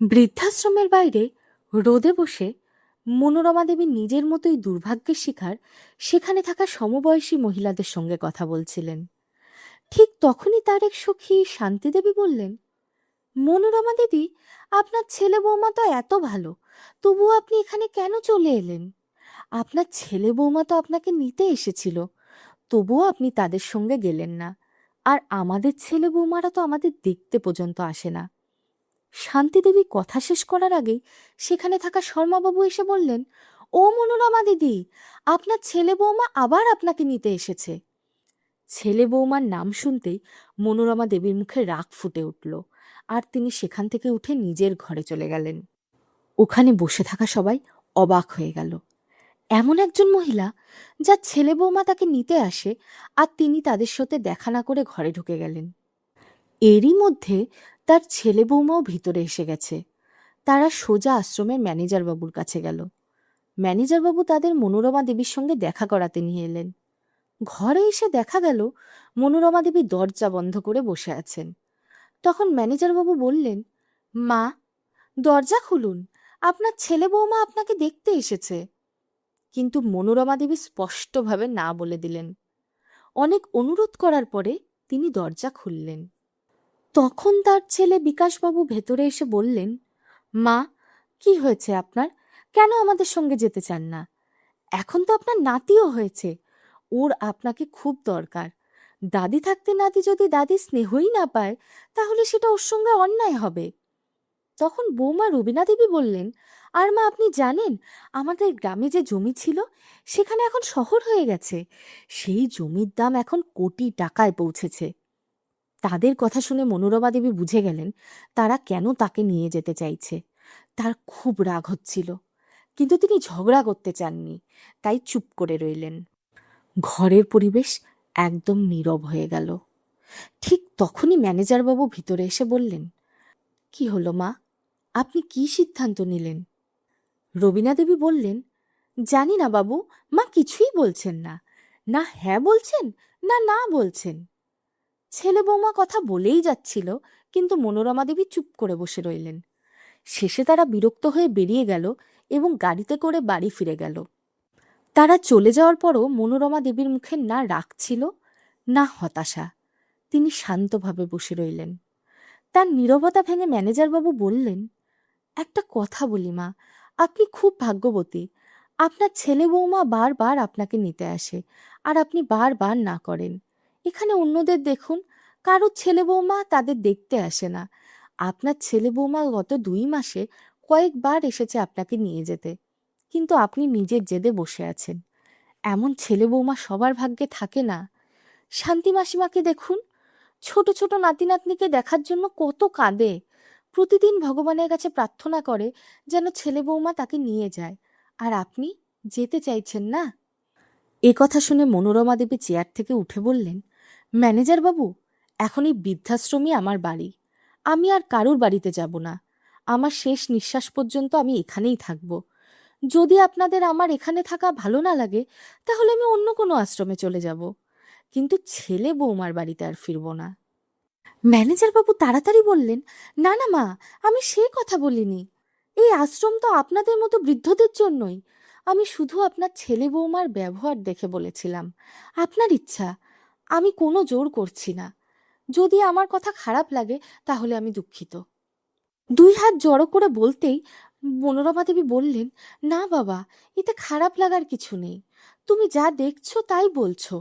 বৃদ্ধাশ্রমের বাইরে রোদে বসে মনোরমা দেবী নিজের মতোই দুর্ভাগ্যের শিকার সেখানে থাকা সমবয়সী মহিলাদের সঙ্গে কথা বলছিলেন। ঠিক তখনই তার এক সখী শান্তি দেবী বললেন, মনোরমা দিদি, আপনার ছেলে বৌমা তো এত ভালো, তবুও আপনি এখানে কেন চলে এলেন? আপনার ছেলে বৌমা তো আপনাকে নিতে এসেছিল, তবুও আপনি তাদের সঙ্গে গেলেন না। আর আমাদের ছেলে বৌমারা তো আমাদের দেখতে পর্যন্ত আসে না। শান্তিদেবী কথা শেষ করার আগেই সেখানে থাকা শর্মাবাবু এসে বললেন, ও মনোরমা দিদি, আপনার ছেলে বৌমা আবার আপনাকে নিতে এসেছে। ছেলে বৌমার নাম শুনতেই মনোরমা দেবীর মুখে রাগ ফুটে উঠল, আর তিনি সেখান থেকে উঠে নিজের ঘরে চলে গেলেন। ওখানে বসে থাকা সবাই অবাক হয়ে গেল। এমন একজন মহিলা, যার ছেলে বৌমা তাকে নিতে আসে, আর তিনি তাদের সাথে দেখা না করে ঘরে ঢুকে গেলেন। এরই মধ্যে তার ছেলে বৌমাও ভিতরে এসে গেছে। তারা সোজা আশ্রমের ম্যানেজার বাবুর কাছে গেল। ম্যানেজার বাবু তাদের মনোরমা দেবীর সঙ্গে দেখা করাতে নিয়ে এলেন। ঘরে এসে দেখা গেল মনোরমা দেবী দরজা বন্ধ করে বসে আছেন। তখন ম্যানেজার বাবু বললেন, মা, দরজা খুলুন, আপনার ছেলে বৌমা আপনাকে দেখতে এসেছে। কিন্তু মনোরমা দেবী স্পষ্টভাবে না বলে দিলেন। অনেক অনুরোধ করার পরে তিনি দরজা খুললেন। তখন তার ছেলে বিকাশবাবু ভেতরে এসে বললেন, মা, কি হয়েছে আপনার? কেন আমাদের সঙ্গে যেতে চান না? এখন তো আপনার নাতিও হয়েছে, ওর আপনাকে খুব দরকার। দাদি থাকতে নাতি যদি দাদির স্নেহই না পায়, তাহলে সেটা ওর সঙ্গে অন্যায় হবে। তখন বৌমা রবিনা দেবী বললেন, আর মা, আপনি জানেন আমাদের গ্রামে যে জমি ছিল সেখানে এখন শহর হয়ে গেছে। সেই জমির দাম এখন কোটি টাকায় পৌঁছেছে। তাদের কথা শুনে মনোরমা দেবী বুঝে গেলেন তারা কেন তাকে নিয়ে যেতে চাইছে। তার খুব রাগ হচ্ছিল, কিন্তু তিনি ঝগড়া করতে চাননি, তাই চুপ করে রইলেন। ঘরের পরিবেশ একদম নীরব হয়ে গেল। ঠিক তখনই ম্যানেজার বাবু ভিতরে এসে বললেন, কি হলো মা, আপনি কি সিদ্ধান্ত নিলেন? রবিনা দেবী বললেন, জানি না বাবু, মা কিছুই বলছেন না, না হ্যাঁ বলছেন, না না বলছেন। ছেলে বৌমা কথা বলেই যাচ্ছিল, কিন্তু মনোরমা দেবী চুপ করে বসে রইলেন। শেষে তারা বিরক্ত হয়ে বেরিয়ে গেল এবং গাড়িতে করে বাড়ি ফিরে গেল। তারা চলে যাওয়ার পরও মনোরমা দেবীর মুখে না রাগ ছিল, না হতাশা। তিনি শান্তভাবে বসে রইলেন। তার নীরবতা ভেঙে ম্যানেজারবাবু বললেন, একটা কথা বলি মা, আপনি খুব ভাগ্যবতী। আপনার ছেলে বৌমা বারবার আপনাকে নিতে আসে, আর আপনি বারবার না করেন। এখানে অন্যদের দেখুন, কারোর ছেলে বৌমা তাদের দেখতে আসে না। আপনার ছেলে বৌমা গত 2 মাসে কয়েকবার এসেছে আপনাকে নিয়ে যেতে, কিন্তু আপনি নিজের জেদে বসে আছেন। এমন ছেলে বৌমা সবার ভাগ্যে থাকে না। শান্তি মাসিমাকে দেখুন, ছোট ছোট নাতি নাতনিকে দেখার জন্য কত কাঁদে, প্রতিদিন ভগবানের কাছে প্রার্থনা করে যেন ছেলে বৌমা তাকে নিয়ে যায়, আর আপনি যেতে চাইছেন না। এ কথা শুনে মনোরমা দেবী চেয়ার থেকে উঠে বললেন, ম্যানেজার বাবু, এখন এই বৃদ্ধাশ্রমই আমার বাড়ি। আমি আর কারুর বাড়িতে যাব না। আমার শেষ নিঃশ্বাস পর্যন্ত আমি এখানেই থাকব। যদি আপনাদের আমার এখানে থাকা ভালো না লাগে, তাহলে আমি অন্য কোনো আশ্রমে চলে যাব, কিন্তু ছেলে বৌমার বাড়িতে আর ফিরব না। ম্যানেজার বাবু তাড়াতাড়ি বললেন, না না মা, আমি সে কথা বলিনি। এই আশ্রম তো আপনাদের মতো বৃদ্ধদের জন্যই। আমি শুধু আপনার ছেলে বৌমার ব্যবহার দেখে বলেছিলাম। আপনার ইচ্ছা, আমি কোনো জোর করছি না। যদি আমার কথা খারাপ লাগে তাহলে আমি দুঃখিত। 2 হাত জড়ো করে বলতেই মনোরমা দেবী বললেন, না বাবা, এতে খারাপ লাগার কিছু নেই। তুমি যা দেখছো তাই বলছো,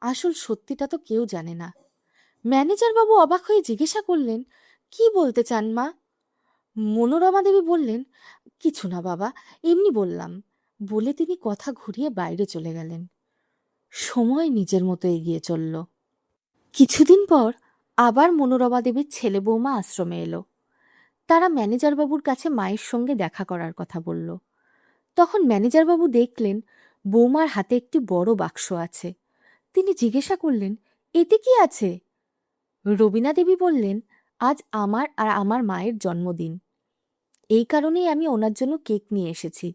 আসল সত্যিটা তো কেউ জানে না। ম্যানেজার বাবু অবাক হয়ে জিজ্ঞাসা করলেন, কি বলতে চান মা? মনোরমা দেবী বললেন, কিছু না বাবা, এমনি বললাম, বলে তিনি কথা ঘুরিয়ে বাইরে চলে গেলেন। সময় নিজের মতো এগিয়ে চলল। কিছুদিন পর আবার মনোরমা দেবীর ছেলে বৌমা আশ্রমে এলো। তারা ম্যানেজার বাবুর কাছে মায়ের সঙ্গে দেখা করার কথা বলল। তখন ম্যানেজার বাবু দেখলেন বৌমার হাতে একটি বড় বাক্স আছে। তিনি জিজ্ঞাসা করলেন, এতে কি আছে? রবিনা দেবী বললেন, আজ আমার আর আমার মায়ের জন্মদিন। এই কারণেই আমি ওনার জন্য কেক নিয়ে এসেছি।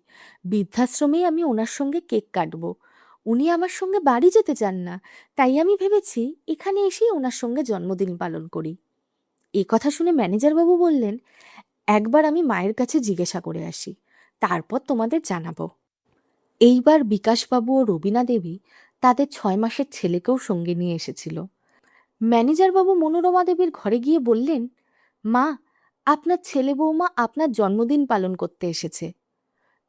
বৃদ্ধাশ্রমেই আমি ওনার সঙ্গে কেক কাটবো। উনি আমার সঙ্গে বাড়ি যেতে চান না, তাই আমি ভেবেছি এখানে এসেই ওনার সঙ্গে জন্মদিন পালন করি। এ কথা শুনে ম্যানেজার বাবু বললেন, একবার আমি মায়ের কাছে জিজ্ঞাসা করে আসি, তারপর তোমাদের জানাবো। এইবার বিকাশবাবু ও রবিনা দেবী তাদের 6 মাসের ছেলেকেও সঙ্গে নিয়ে এসেছিল। ম্যানেজারবাবু মনোরমা দেবীর ঘরে গিয়ে বললেন, মা, আপনার ছেলে বৌমা আপনার জন্মদিন পালন করতে এসেছে।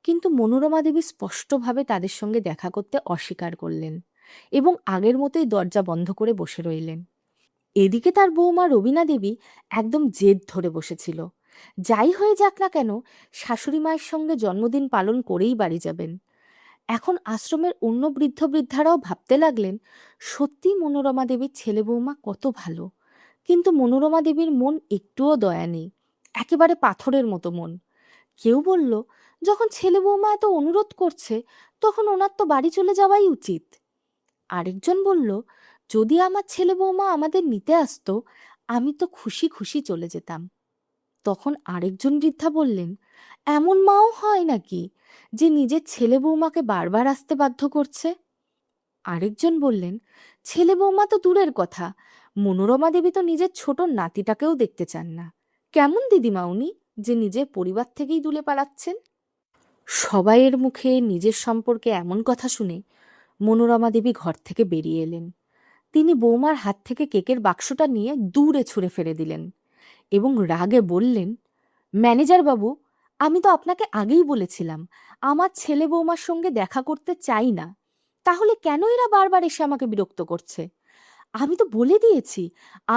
কিন্তু মনোরমা দেবী স্পষ্টভাবে তাদের সঙ্গে দেখা করতে অস্বীকার করলেন এবং আগের মতোই দরজা বন্ধ করে বসে রইলেন। এদিকে তার বৌমা রবিনা দেবী একদম জেদ ধরে বসেছিল, যাই হয়ে যাক না কেন শাশুড়ি মায়ের সঙ্গে জন্মদিন পালন করেই বাড়ি যাবেন। এখন আশ্রমের অন্য বৃদ্ধ বৃদ্ধারাও ভাবতে লাগলেন, সত্যি মনোরমা দেবীর ছেলে বৌমা কত ভালো। কিন্তু মনোরমা দেবীর মন একটুও দয়া নেই, একেবারে পাথরের মতো মন। কেউ বলল, যখন ছেলে বৌমা এত অনুরোধ করছে তখন ওনার তো বাড়ি চলে যাওয়াই উচিত। আরেকজন বলল, যদি আমার ছেলে বৌমা আমাদের নিতে আসতো আমি তো খুশি খুশি চলে যেতাম। তখন আরেকজন বৃদ্ধা বললেন, এমন মাও হয় নাকি যে নিজের ছেলে বৌমাকে বারবার আসতে বাধ্য করছে? আরেকজন বললেন, ছেলে বৌমা তো দূরের কথা, মনোরমা দেবী তো নিজের ছোট নাতিটাকেও দেখতে চান না। কেমন দিদিমা উনি, যে নিজের পরিবার থেকেই দূরে পালাচ্ছেন? সবাইয়ের মুখে নিজের সম্পর্কে এমন কথা শুনে মনোরমা দেবী ঘর থেকে বেরিয়ে এলেন। তিনি বৌমার হাত থেকে কেকের বাক্সটা নিয়ে দূরে ছুঁড়ে ফেলে দিলেন এবং রাগে বললেন, ম্যানেজার বাবু, আমি তো আপনাকে আগেই বলেছিলাম আমার ছেলে বৌমার সঙ্গে দেখা করতে চাই না। তাহলে কেন এরা বারবার এসে আমাকে বিরক্ত করছে? আমি তো বলে দিয়েছি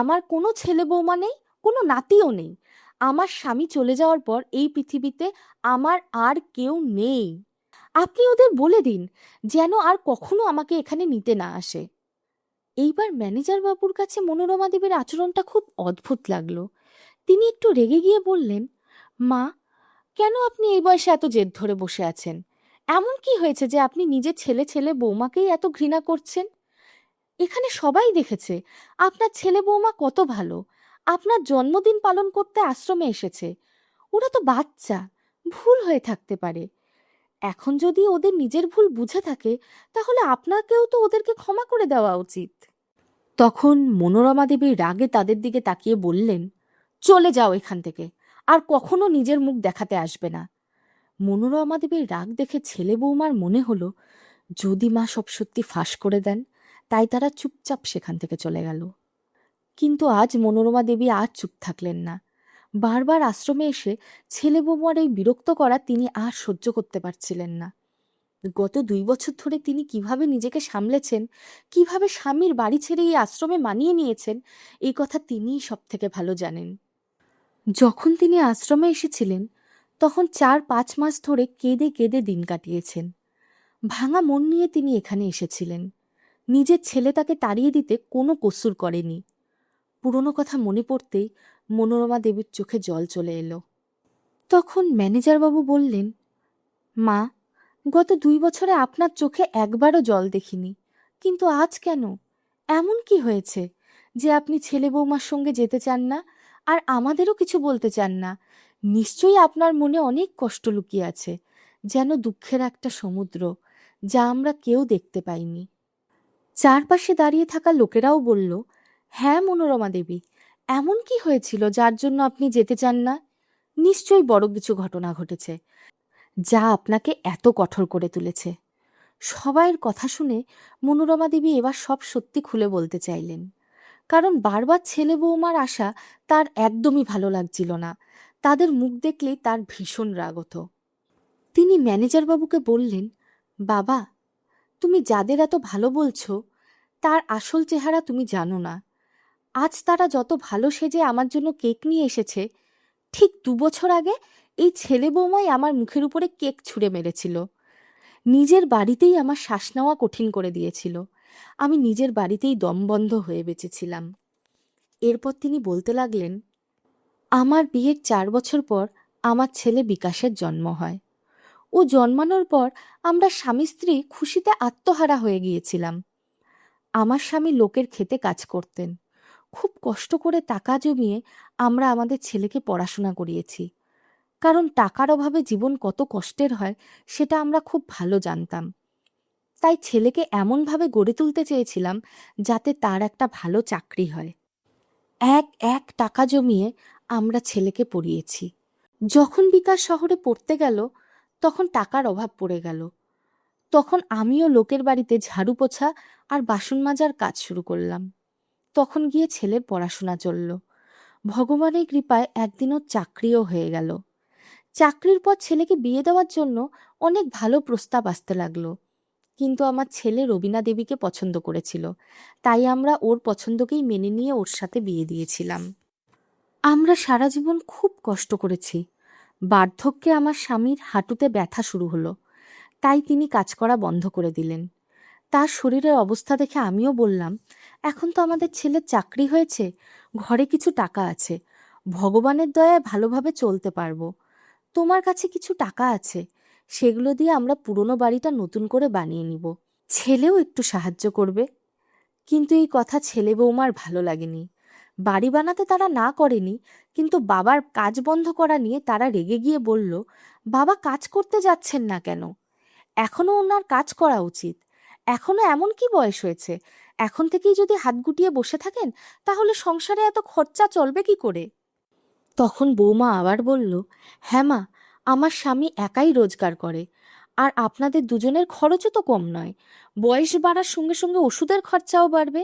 আমার কোনো ছেলে বৌমা নেই, কোনো নাতিও নেই। আমার স্বামী চলে যাওয়ার পর এই পৃথিবীতে আমার আর কেউ নেই। আপনি ওদের বলে দিন যেন আর কখনো আমাকে এখানে নিতে না আসে। এইবার ম্যানেজার বাবুর কাছে মনোরমা দেবীর আচরণটা খুব অদ্ভুত লাগলো। তিনি একটু রেগে গিয়ে বললেন, মা, কেন আপনি এই বয়সে এত জেদ ধরে বসে আছেন? এমন কি হয়েছে যে আপনি নিজের ছেলে ছেলে বৌমাকেই এত ঘৃণা করছেন? এখানে সবাই দেখেছে আপনার ছেলে বৌমা কত ভালো। আপনার জন্মদিন পালন করতে আশ্রমে এসেছে। ওরা তো বাচ্চা, ভুল হয়ে থাকতে পারে। এখন যদি ওদের নিজের ভুল বুঝে থাকে তাহলে আপনাকেও তো ওদেরকে ক্ষমা করে দেওয়া উচিত। তখন মনোরমা দেবী রাগে তাদের দিকে তাকিয়ে বললেন, চলে যাও এখান থেকে, আর কখনো নিজের মুখ দেখাতে আসবে না। মনোরমা দেবীর রাগ দেখে ছেলে বৌমার মনে হলো, যদি মা সব সত্যি ফাঁস করে দেন। তাই তারা চুপচাপ সেখান থেকে চলে গেল। কিন্তু আজ মনোরমা দেবী আর চুপ থাকলেন না। বারবার আশ্রমে এসে ছেলে বৌমার এই বিরক্ত করা তিনি আর সহ্য করতে পারছিলেন না। গত 2 বছর ধরে তিনি কিভাবে নিজেকে সামলেছেন, কিভাবে স্বামীর বাড়ি ছেড়ে এই আশ্রমে মানিয়ে নিয়েছেন, এই কথা তিনিই সব থেকে ভালো জানেন। যখন তিনি আশ্রমে এসেছিলেন তখন 4-5 মাস ধরে কেঁদে কেঁদে দিন কাটিয়েছেন। ভাঙা মন নিয়ে তিনি এখানে এসেছিলেন। নিজের ছেলে তাকে তাড়িয়ে দিতে কোনো কসুর করেনি। পুরনো কথা মনে পড়তেই মনোরমা দেবীর চোখে জল চলে এলো। তখন ম্যানেজারবাবু বললেন, মা, গত 2 বছরে আপনার চোখে একবারও জল দেখিনি, কিন্তু আজ কেন? এমন কি হয়েছে যে আপনি ছেলে বৌমার সঙ্গে যেতে চান না আর আমাদেরও কিছু বলতে চান না? নিশ্চয়ই আপনার মনে অনেক কষ্ট লুকিয়ে আছে, যেন দুঃখের একটা সমুদ্র, যা আমরা কেউ দেখতে পাইনি। চারপাশে দাঁড়িয়ে থাকা লোকেরাও বলল, হ্যাঁ মনোরমা দেবী, এমন কি হয়েছিল যার জন্য আপনি যেতে চান না? নিশ্চয়ই বড় কিছু ঘটনা ঘটেছে যা আপনাকে এত কঠোর করে তুলেছে। সবাইয়ের কথা শুনে মনোরমা দেবী এবার সব সত্যি খুলে বলতে চাইলেন, কারণ বারবার ছেলে বৌমার আশা তার একদমই ভালো লাগছিল না। তাদের মুখ দেখলেই তার ভীষণ রাগ হতো। তিনি ম্যানেজার বাবুকে বললেন, বাবা, তুমি যাদের এত ভালো বলছো তার আসল চেহারা তুমি জানো না। আজ তারা যত ভালো সেজে আমার জন্য কেক নিয়ে এসেছে, ঠিক 2 বছর আগে এই ছেলে বৌমাই আমার মুখের উপরে কেক ছুঁড়ে মেরেছিল। নিজের বাড়িতেই আমার শ্বাস নেওয়া কঠিন করে দিয়েছিল। আমি নিজের বাড়িতেই দমবন্ধ হয়ে বেঁচেছিলাম। এরপর তিনি বলতে লাগলেন, আমার বিয়ের 4 বছর পর আমার ছেলে বিকাশের জন্ম হয়। ও জন্মানোর পর আমরা স্বামী স্ত্রী খুশিতে আত্মহারা হয়ে গিয়েছিলাম। আমার স্বামী লোকের খেতে কাজ করতেন। খুব কষ্ট করে টাকা জমিয়ে আমরা আমাদের ছেলেকে পড়াশোনা করিয়েছি, কারণ টাকার অভাবে জীবন কত কষ্টের হয় সেটা আমরা খুব ভালো জানতাম। তাই ছেলেকে এমনভাবে গড়ে তুলতে চেয়েছিলাম যাতে তার একটা ভালো চাকরি হয়। এক এক টাকা জমিয়ে আমরা ছেলেকে পড়িয়েছি। যখন বিকাশ শহরে পড়তে গেল তখন টাকার অভাব পড়ে গেল। তখন আমিও লোকের বাড়িতে ঝাড়ু পোছা আর বাসন মাজার কাজ শুরু করলাম। তখন গিয়ে ছেলের পড়াশোনা চলল। ভগবানের কৃপায় একদিন ওর চাকরিও হয়ে গেল। চাকরির পর ছেলেকে বিয়ে দেওয়ার জন্য অনেক ভালো প্রস্তাব আসতে লাগলো, কিন্তু আমার ছেলে রবিনা দেবীকে পছন্দ করেছিল, তাই আমরা ওর পছন্দকেই মেনে নিয়ে ওর সাথে বিয়ে দিয়েছিলাম। আমরা সারা জীবন খুব কষ্ট করেছি। বার্ধক্যে আমার স্বামীর হাঁটুতে ব্যথা শুরু হলো, তাই তিনি কাজ করা বন্ধ করে দিলেন। তার শরীরের অবস্থা দেখে আমিও বললাম, এখন তো আমাদের ছেলের চাকরি হয়েছে, ঘরে কিছু টাকা আছে, ভগবানের দয়ায় ভালোভাবে চলতে পারবো। তোমার কাছে কিছু টাকা আছে, সেগুলো দিয়ে আমরা পুরনো বাড়িটা নতুন করে বানিয়ে নিব, ছেলেও একটু সাহায্য করবে। কিন্তু এই কথা ছেলে বৌমার ভালো লাগেনি। বাড়ি বানাতে তারা না করেনি, কিন্তু বাবার কাজ বন্ধ করা নিয়ে তারা রেগে গিয়ে বলল, বাবা কাজ করতে যাচ্ছেন না কেন? এখনো ওনার কাজ করা উচিত। এখনো এমন কি বয়স হয়েছে? এখন থেকেই যদি হাত গুটিয়ে বসে থাকেন, তাহলে সংসারে এত খরচা চলবে কি করে? তখন বৌমা আবার বলল, হ্যাঁ মা, আমার স্বামী একাই রোজগার করে, আর আপনাদের দুজনের খরচও তো কম নয়। বয়স বাড়ার সঙ্গে সঙ্গে ওষুধের খরচাও বাড়বে,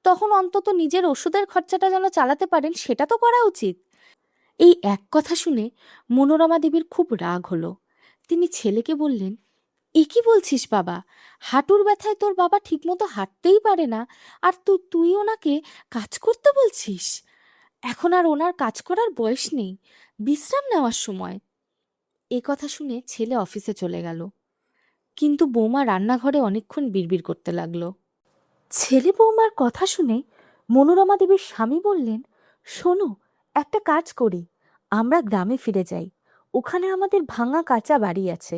তখন অন্তত নিজের ওষুধের খরচাটা যেন চালাতে পারেন, সেটা তো করা উচিত। এই এক কথা শুনে মনোরমা দেবীর খুব রাগ হলো। তিনি ছেলেকে বললেন, এ কি বলছিস বাবা? হাঁটুর ব্যথায় তোর বাবা ঠিকমতো হাঁটতেই পারে না, আর তুই ওনাকে কাজ করতে বলছিস? এখন আর ওনার কাজ করার বয়স নেই, বিশ্রাম নেওয়ার সময়। এ কথা শুনে ছেলে অফিসে চলে গেল, কিন্তু বৌমা রান্নাঘরে অনেকক্ষণ বিড়বিড় করতে লাগলো। ছেলে বৌমার কথা শুনে মনোরমা দেবীর স্বামী বললেন, শোনো, একটা কাজ করি, আমরা গ্রামে ফিরে যাই। ওখানে আমাদের ভাঙা কাঁচা বাড়ি আছে,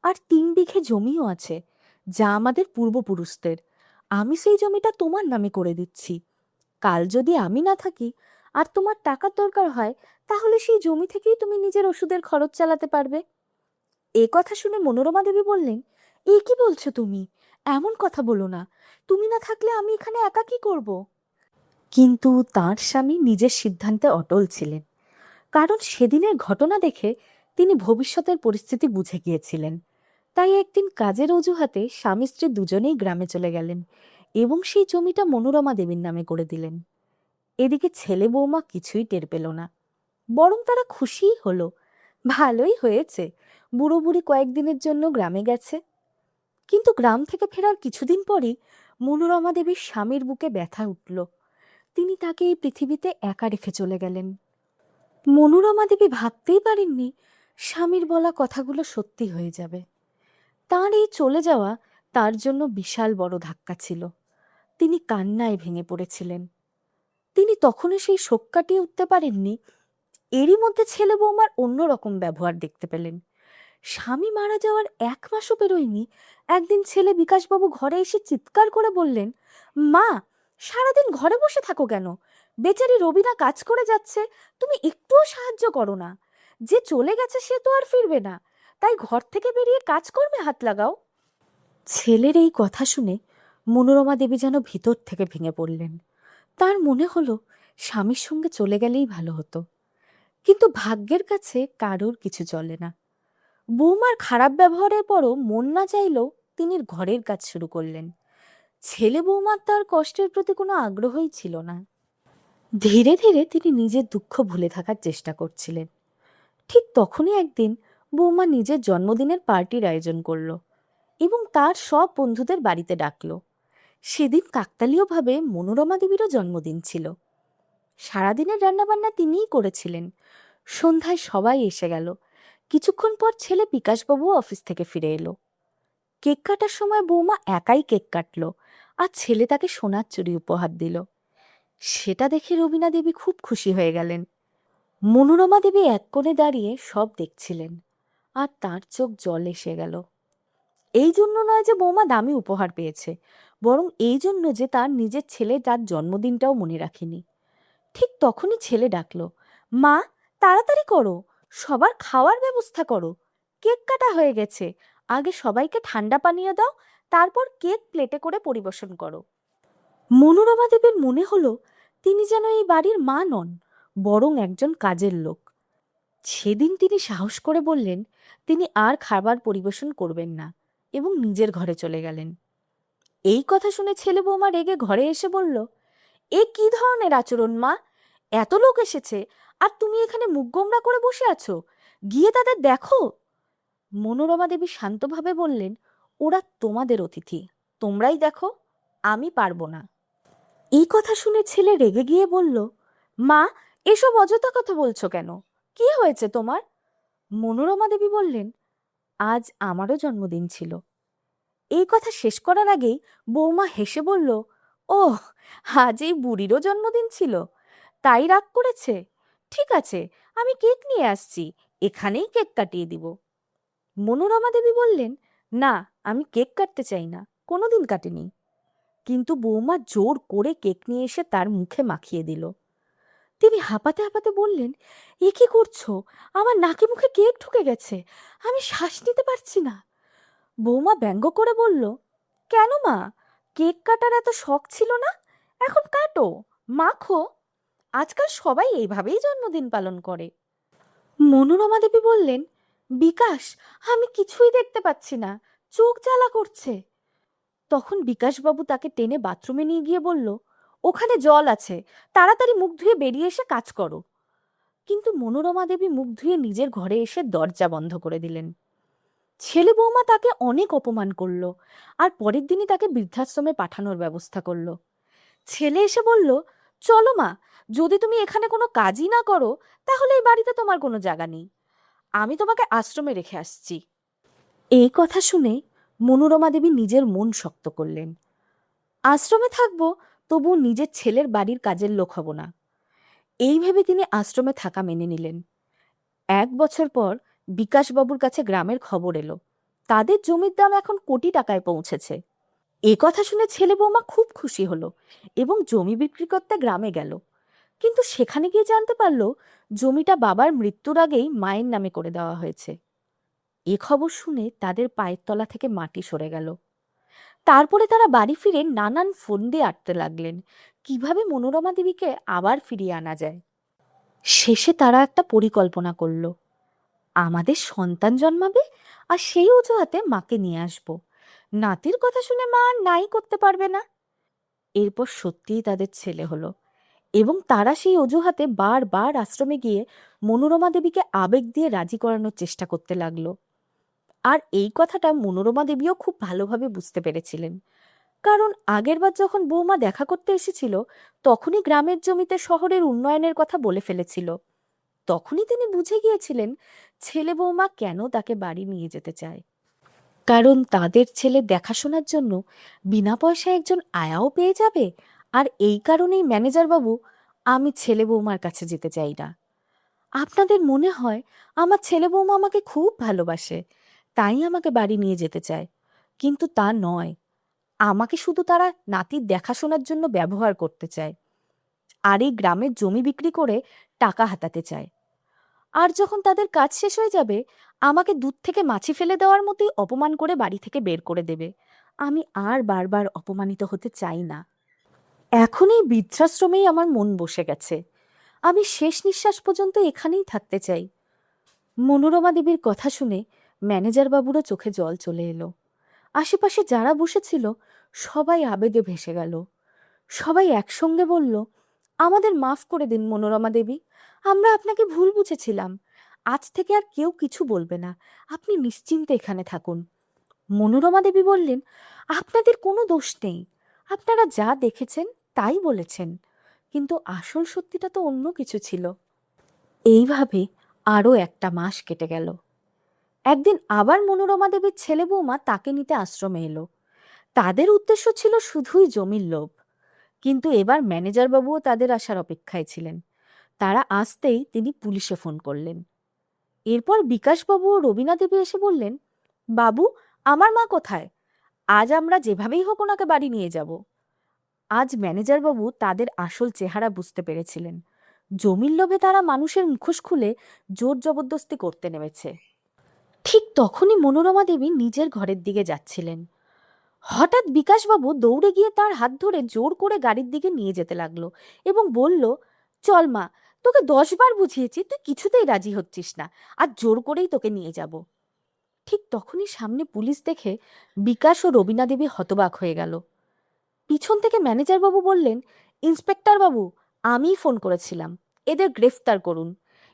আর 3 বিঘে জমিও আছে, যা আমাদের পূর্বপুরুষদের। আমি সেই জমিটা তোমার নামে করে দিচ্ছি। কাল যদি আমি না থাকি আর তোমার টাকার দরকার হয়, তাহলে সেই জমি থেকেই তুমি নিজের ওষুধের খরচ চালাতে পারবে। এ কথা শুনে মনোরমা দেবী বললেন, এ কি বলছো তুমি? এমন কথা বলো না, তুমি না থাকলে আমি এখানে একা কি করব? কিন্তু তার স্বামী নিজের সিদ্ধান্তে অটল ছিলেন, কারণ সেদিনের ঘটনা দেখে তিনি ভবিষ্যতের পরিস্থিতি বুঝে গিয়েছিলেন। তাই একদিন কাজের অজুহাতে স্বামী স্ত্রী দুজনেই গ্রামে চলে গেলেন এবং সেই জমিটা মনোরমা দেবীর নামে করে দিলেন। এদিকে ছেলে বৌমা কিছুই টের পেল না, বরং তারা খুশিই হলো। ভালোই হয়েছে, বুড়ো বুড়ি কয়েকদিনের জন্য গ্রামে গেছে। কিন্তু গ্রাম থেকে ফেরার কিছুদিন পরই মনোরমা দেবীর স্বামীর বুকে ব্যথা উঠল। তিনি তাকে এই পৃথিবীতে একা রেখে চলে গেলেন। মনোরমা দেবী ভাবতেই পারেননি স্বামীর বলা কথাগুলো সত্যি হয়ে যাবে। তার এই চলে যাওয়া তার জন্য বিশাল বড় ধাক্কা ছিল। তিনি কান্নায় ভেঙে পড়েছিলেন। তিনি তখনও সেই শোক কাটিয়ে উঠতে পারেননি। এরই মধ্যে ছেলে বৌমার অন্যরকম ব্যবহার দেখতে পেলেন। স্বামী মারা যাওয়ার 1 মাসও পেরোয়নি, একদিন ছেলে বিকাশবাবু ঘরে এসে চিৎকার করে বললেন, মা, সারাদিন ঘরে বসে থাকো কেন? বেচারি রবিনা কাজ করে যাচ্ছে, তুমি একটুও সাহায্য করো না। যে চলে গেছে সে তো আর ফিরবে না, তাই ঘর থেকে বেরিয়ে কাজকর্মে হাত লাগাও। ছেলের এই কথা শুনে মনোরমা দেবী যেন ভিতর থেকে ভেঙে পড়লেন। তার মনে হলো স্বামীর সঙ্গে চলে গেলেই ভালো হতো, কিন্তু ভাগ্যের কাছে কারোর কিছু চলে না। বৌমার খারাপ ব্যবহারের পরও মন না চাইলেও তিনি ঘরের কাজ শুরু করলেন। ছেলে বৌমার তার কষ্টের প্রতি কোনো আগ্রহই ছিল না। ধীরে ধীরে তিনি নিজের দুঃখ ভুলে থাকার চেষ্টা করছিলেন। ঠিক তখনই একদিন বৌমা নিজের জন্মদিনের পার্টির আয়োজন করলো এবং তার সব বন্ধুদের বাড়িতে ডাকলো। সেদিন কাকতালীয়ভাবে মনোরমা দেবীরও জন্মদিন ছিল। সারাদিনের রান্নাবান্না তিনিই করেছিলেন। সন্ধ্যায় সবাই এসে গেল। কিছুক্ষণ পর ছেলে বিকাশবাবু অফিস থেকে ফিরে এলো। কেক কাটার সময় বৌমা একাই কেক কাটলো, আর ছেলে তাকে সোনার চুড়ি উপহার দিল। সেটা দেখে রবিনা দেবী খুব খুশি হয়ে গেলেন। মনোরমা দেবী এক কোণে দাঁড়িয়ে সব দেখছিলেন, আর তার চোখ জল এসে গেল। এই জন্য নয় যে বৌমা দামি উপহার পেয়েছে, বরং এই জন্য যে তার নিজের ছেলে তার জন্মদিনটাও মনে রাখেনি। ঠিক তখনই ছেলে ডাকলো, মা, তাড়াতাড়ি করো, সবার খাওয়ার ব্যবস্থা করো। কেক কাটা হয়ে গেছে, আগে সবাইকে ঠান্ডা পানীয় দাও, তারপর কেক প্লেটে করে পরিবেশন করো। মনোরমা দেবীর মনে হলো তিনি যেন এই বাড়ির মা নন, বরং একজন কাজের লোক। সেদিন তিনি সাহস করে বললেন তিনি আর খাবার পরিবেশন করবেন না এবং নিজের ঘরে চলে গেলেন। এই কথা শুনে ছেলে বৌমা রেগে ঘরে এসে বলল, এ কি ধরনের আচরণ মা? এত লোক এসেছে আর তুমি এখানে মুখ গোমড়া করে বসে আছো, গিয়ে তাদের দেখো। মনোরমা দেবী শান্তভাবে বললেন, ওরা তোমাদের অতিথি, তোমরাই দেখো, আমি পারবো না। এই কথা শুনে ছেলে রেগে গিয়ে বলল, মা, এসব অযথা কথা বলছো কেন? কি হয়েছে তোমার? মনোরমা দেবী বললেন, আজ আমারও জন্মদিন ছিল। এই কথা শেষ করার আগেই বৌমা হেসে বলল, ওহ, আজ এই বুড়িরও জন্মদিন ছিল, তাই রাগ করেছে। ঠিক আছে, আমি কেক নিয়ে আসছি, এখানেই কেক কাটিয়ে দিব। মনোরমা দেবী বললেন, না, আমি কেক কাটতে চাই না, কোনোদিন কাটিনি। কিন্তু বৌমা জোর করে কেক নিয়ে এসে তার মুখে মাখিয়ে দিল। তিনি হাঁপাতে হাঁপাতে বললেন, এ কি করছো? আমার নাকে মুখে কেক ঢুকে গেছে, আমি শ্বাস নিতে পারছি না। বৌমা ব্যঙ্গ করে বলল, কেন মা, কেক কাটার এত শখ ছিল না? এখন কাটো, মাখো, আজকাল সবাই এইভাবেই জন্মদিন পালন করে। মনোরমা দেবী বললেন, বিকাশ, আমি কিছুই দেখতে পাচ্ছি না, চোখ জ্বালা করছে। তখন বিকাশবাবু তাকে টেনে বাথরুমে নিয়ে গিয়ে বলল, ওখানে জল আছে, তাড়াতাড়ি মুখ ধুয়ে বেরিয়ে এসে কাজ করো। কিন্তু মনোরমা দেবী মুখ ধুয়ে নিজের ঘরে এসে দরজা বন্ধ করে দিলেন। ছেলে বৌমা তাকে অনেক অপমান করলো আর পরের দিনই তাকে বৃদ্ধাশ্রমে পাঠানোর ব্যবস্থা করলো। ছেলে এসে বলল, চলো মা, যদি তুমি এখানে কোনো কাজই না করো তাহলে এই বাড়িতে তোমার কোনো জায়গা নেই, আমি তোমাকে আশ্রমে রেখে আসছি। এই কথা শুনে মনোরমা দেবী নিজের মন শক্ত করলেন। আশ্রমে থাকবো, তবু নিজের ছেলের বাড়ির কাজের লোক হব না। এই ভেবে তিনি আশ্রমে থাকা মেনে নিলেন। 1 বছর পর বিকাশবাবুর কাছে গ্রামের খবর এলো, তাদের জমির দাম এখন কোটি টাকায় পৌঁছেছে। এ কথা শুনে ছেলে বৌমা খুব খুশি হলো এবং জমি বিক্রি করতে গ্রামে গেল। কিন্তু সেখানে গিয়ে জানতে পারলো জমিটা বাবার মৃত্যুর আগেই মায়ের নামে করে দেওয়া হয়েছে। এ খবর শুনে তাদের পায়ের তলা থেকে মাটি সরে গেল। তারপরে তারা বাড়ি ফিরে নানান ফন্দি আঁটতে লাগলেন কিভাবে মনোরমা দেবীকে আবার ফিরিয়ে আনা যায়। শেষে তারা একটা পরিকল্পনা করলো, আমাদের সন্তান জন্মাবে আর সেই অজুহাতে মাকে নিয়ে আসবো, নাতির কথা শুনে মা আর নাই করতে পারবে না। এরপর সত্যিই তাদের ছেলে হলো এবং তারা সেই অজুহাতে বারবার আশ্রমে গিয়ে মনোরমা দেবীকে আবেগ দিয়ে রাজি করানোর চেষ্টা করতে লাগলো। আর এই কথাটা মনোরমা দেবীও খুব ভালোভাবে বুঝতে পেরেছিলেন, কারণ আগেরবার যখন বৌমা দেখা করতে এসেছিল তখনই গ্রামের জমিতে শহরের উন্নয়নের কথা বলে ফেলেছিল। তখনই তিনি বুঝে গিয়েছিলেন ছেলে বৌমা কেন তাকে বাড়ি নিয়ে যেতে চায়। কারণ তাদের ছেলে দেখাশোনার জন্য বিনা পয়সায় একজন আয়াও পেয়ে যাবে। আর এই কারণেই ম্যানেজার বাবু, আমি ছেলে বৌমার কাছে যেতে চাই না। আপনাদের মনে হয় আমার ছেলে বৌমা আমাকে খুব ভালোবাসে, তাই আমাকে বাড়ি নিয়ে যেতে চায়, কিন্তু তা নয়। আমাকে শুধু তারা নাতির দেখাশোনার জন্য ব্যবহার করতে চায় আর এই গ্রামের জমি বিক্রি করে টাকা হাতাতে চায়। আর যখন তাদের কাজ শেষ হয়ে যাবে আমাকে দুধ থেকে মাছি ফেলে দেওয়ার মতোই অপমান করে বাড়ি থেকে বের করে দেবে। আমি আর বারবার অপমানিত হতে চাই না। এখন এই বৃদ্ধাশ্রমেই আমার মন বসে গেছে, আমি শেষ নিঃশ্বাস পর্যন্ত এখানেই থাকতে চাই। মনোরমা দেবীর কথা শুনে ম্যানেজার বাবুরও চোখে জল চলে এলো। আশেপাশে যারা বসেছিল সবাই আবেগে ভেসে গেল। সবাই একসঙ্গে বলল, আমাদের মাফ করে দিন মনোরমা দেবী, আমরা আপনাকে ভুল বুঝেছিলাম, আজ থেকে আর কেউ কিছু বলবে না, আপনি নিশ্চিন্তে এখানে থাকুন। মনোরমা দেবী বললেন, আপনাদের কোনো দোষ নেই, আপনারা যা দেখেছেন তাই বলেছেন, কিন্তু আসল সত্যিটা তো অন্য কিছু ছিল। এইভাবে আরও 1 মাস কেটে গেল। একদিন আবার মনোরমা দেবীর ছেলে বৌমা তাকে নিতে আশ্রমে এলো। তাদের উদ্দেশ্য ছিল শুধুই জমির লোভ, কিন্তু এবার ম্যানেজার বাবুও তাদের আসার অপেক্ষায় ছিলেন। তারা আসতেই তিনি পুলিশে ফোন করলেন। এরপর বিকাশবাবু ও রবিনা দেবী এসে বললেন, বাবু, আমার মা কোথায়? আজ আমরা যেভাবেই হোক ওনাকে বাড়ি নিয়ে যাব। আজ ম্যানেজার বাবু তাদের আসল চেহারা বুঝতে পেরেছিলেন। জমির লোভে তারা মানুষের মুখোশ খুলে জোর জবরদস্তি করতে নেমেছে। ঠিক তখনই মনোরমা দেবী নিজের ঘরের দিকে যাচ্ছিলেন। হঠাৎ বিকাশবাবু দৌড়ে গিয়ে তার হাত ধরে জোর করে গাড়ির দিকে নিয়ে যেতে লাগলো এবং বলল, চল মা, তোকে 10 বার বুঝিয়েছি, তুই কিছুতেই রাজি হচ্ছিস না, আর জোর করেই তোকে নিয়ে যাব। ঠিক তখনই সামনে পুলিশ দেখে বিকাশ ও রবিনা দেবী হতবাক হয়ে গেল। পিছন থেকে ম্যানেজার বাবু বললেন, ইন্সপেক্টর বাবু, আমিই ফোন করেছিলাম, এদের গ্রেফতার করুন।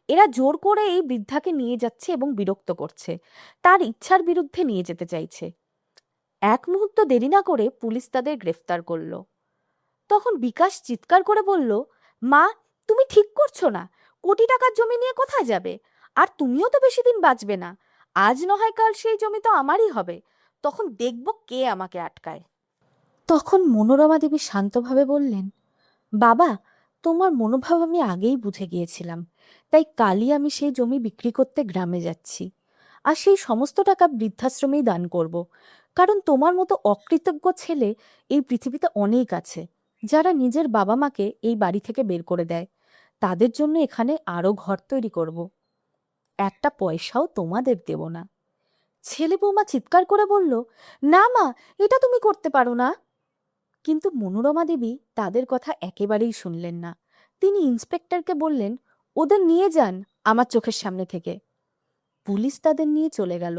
এরা জোর করে এই বৃদ্ধাকে নিয়ে যাচ্ছে এবং বিরক্ত করছে, তার ইচ্ছার বিরুদ্ধে নিয়ে যেতে চাইছে। এক মুহূর্ত দেরি না করে পুলিশ তাদের গ্রেফতার করলো। তখন বিকাশ চিৎকার করে বলল, মা, তুমি ঠিক করছো না। কোটি টাকার জমি নিয়ে কোথায় যাবে? আর তুমিও তো বেশি দিন বাঁচবে না। আজ নয় কাল সেই জমি তো আমারই হবে, তখন দেখব কে আমাকে আটকায়। তখন মনোরমা দেবী শান্তভাবে বললেন, বাবা, তোমার মনোভাব আমি আগেই বুঝে গিয়েছিলাম, তাই কালই আমি সেই জমি বিক্রি করতে গ্রামে যাচ্ছি, আর সেই সমস্ত টাকা বৃদ্ধাশ্রমেই দান করব। কারণ তোমার মতো অকৃতজ্ঞ ছেলে এই পৃথিবীতে অনেক আছে, যারা নিজের বাবা মাকে এই বাড়ি থেকে বের করে দেয়। তাদের জন্য এখানে আরো ঘর তৈরি করব। একটা পয়সাও তোমাদের দেব না। ছেলে বৌমা চিৎকার করে বলল, না মা, এটা তুমি করতে পারো না। কিন্তু মনোরমা দেবী তাদের কথা একেবারেই শুনলেন না। তিনি ইন্সপেক্টরকে বললেন, ওদের নিয়ে যান আমার চোখের সামনে থেকে। পুলিশ তাদের নিয়ে চলে গেল।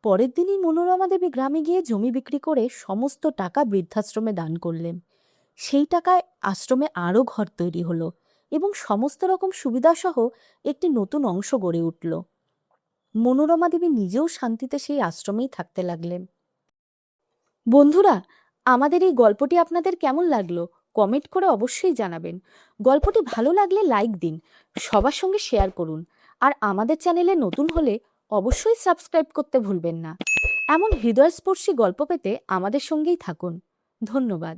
পরের দিনই মনোরমা দেবী গ্রামে গিয়ে জমি বিক্রি করে সমস্ত টাকা বৃদ্ধাশ্রমে দান করলেন। সেই টাকায় আশ্রমে আরও ঘর তৈরি হলো এবং সমস্ত রকম সুবিধাসহ একটি নতুন অংশ গড়ে উঠল। মনোরমা দেবী নিজেও শান্তিতে সেই আশ্রমেই থাকতে লাগলেন। বন্ধুরা, আমাদের এই গল্পটি আপনাদের কেমন লাগলো কমেন্ট করে অবশ্যই জানাবেন। গল্পটি ভালো লাগলে লাইক দিন, সবার সঙ্গে শেয়ার করুন, আর আমাদের চ্যানেলে নতুন হলে অবশ্যই সাবস্ক্রাইব করতে ভুলবেন না। এমন হৃদয়স্পর্শী গল্প পেতে আমাদের সঙ্গেই থাকুন। ধন্যবাদ।